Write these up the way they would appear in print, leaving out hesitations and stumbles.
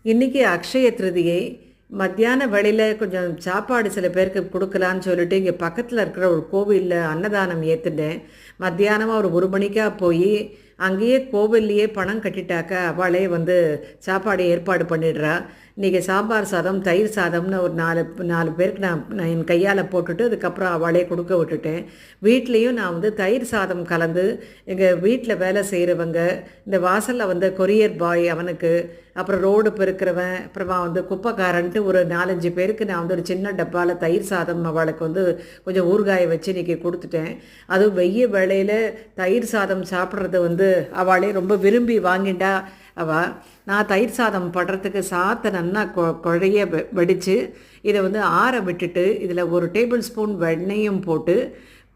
இன்றைக்கி அக்ஷய திருதியை மத்தியான வேளையில் கொஞ்சம் சாப்பாடு சில பேருக்கு கொடுக்கலான்னு சொல்லிட்டு இங்கே பக்கத்தில் இருக்கிற ஒரு கோவிலில் அன்னதானம் ஏற்றுட்டேன். மத்தியானமாக ஒரு மணிக்காக போய் அங்கேயே கோவில்லையே பணம் கட்டிட்டாக்கா அவளே சாப்பாடு ஏற்பாடு பண்ணிடுறா. இன்றைக்கி சாம்பார் சாதம் தயிர் சாதம்னு ஒரு நாலு நாலு பேருக்கு நான் என் கையால் போட்டுட்டு அதுக்கப்புறம் அவளே கொடுக்க விட்டுட்டேன். வீட்லேயும் நான் தயிர் சாதம் கலந்து எங்கள் வீட்டில் வேலை செய்கிறவங்க, இந்த வாசலில் கொரியர் பாய் அவனுக்கு, அப்புறம் ரோடு பெருக்கிறவன், அப்புறமா குப்பைக்காரன்ட்டு ஒரு 4-5 பேருக்கு நான் ஒரு சின்ன டப்பாவில் தயிர் சாதம் அவளுக்கு கொஞ்சம் ஊறுகாயை வச்சு இன்றைக்கி கொடுத்துட்டேன். அதுவும் வெய்ய வேளையில் தயிர் சாதம் சாப்பிட்றது அவளே ரொம்ப விரும்பி வாங்கிண்டா. நான் தயிர் சாதம் படுறதுக்கு சாத்தை நல்லா குழைய வடித்து இதை ஆற விட்டுட்டு இதில் 1 டேபிள் ஸ்பூன் வெண்ணெயும் போட்டு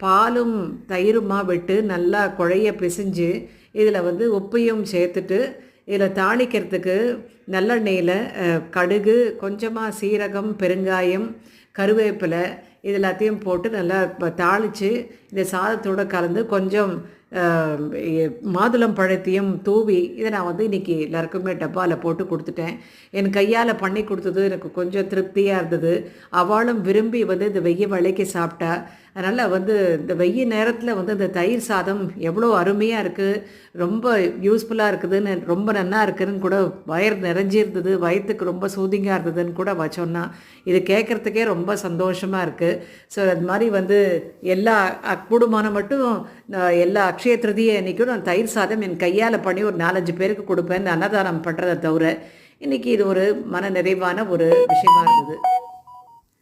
பாலும் தயிருமா விட்டு நல்லா குழைய பிசைஞ்சு இதில் உப்பையும் சேர்த்துட்டு இதில் தாளிக்கிறதுக்கு நல்லெண்ணெயில் கடுகு, கொஞ்சமாக சீரகம், பெருங்காயம், கருவேப்பிலை இது எல்லாத்தையும் போட்டு நல்லா தாளித்து இந்த சாதத்தோடு கலந்து கொஞ்சம் மாதுளம் பழத்தையும் தூவி இதை நான் இன்றைக்கி எல்லாருக்குமே டப்பாவில் போட்டு கொடுத்துட்டேன். என் கையால் பண்ணி கொடுத்தது எனக்கு கொஞ்சம் திருப்தியாக இருந்தது. அவளும் விரும்பி இந்த வெய்ய வேளைக்கு சாப்பிட்டா. அதனால் இந்த வெய்ய நேரத்தில் இந்த தயிர் சாதம் எவ்வளோ அருமையாக இருக்குது, ரொம்ப யூஸ்ஃபுல்லாக இருக்குதுன்னு, ரொம்ப நல்லா இருக்குதுன்னு கூட வயிறு நிறைஞ்சிருந்தது, வயிற்றுக்கு ரொம்ப சூதிங்காக இருந்ததுன்னு கூட சொன்னா. இது கேட்குறதுக்கே ரொம்ப சந்தோஷமாக இருக்குது. ஸோ அது மாதிரி எல்லா கூடுமான மட்டும் எல்லா அக்ஷய திருதியை அன்றைக்கும் நான் தயிர் சாதம் என் கையால் பண்ணி ஒரு 4-5 பேருக்கு கொடுப்பேன், அன்னதானம் பண்ணுறதை தவிர. இன்றைக்கி இது ஒரு மன நிறைவான ஒரு விஷயமா இருந்தது.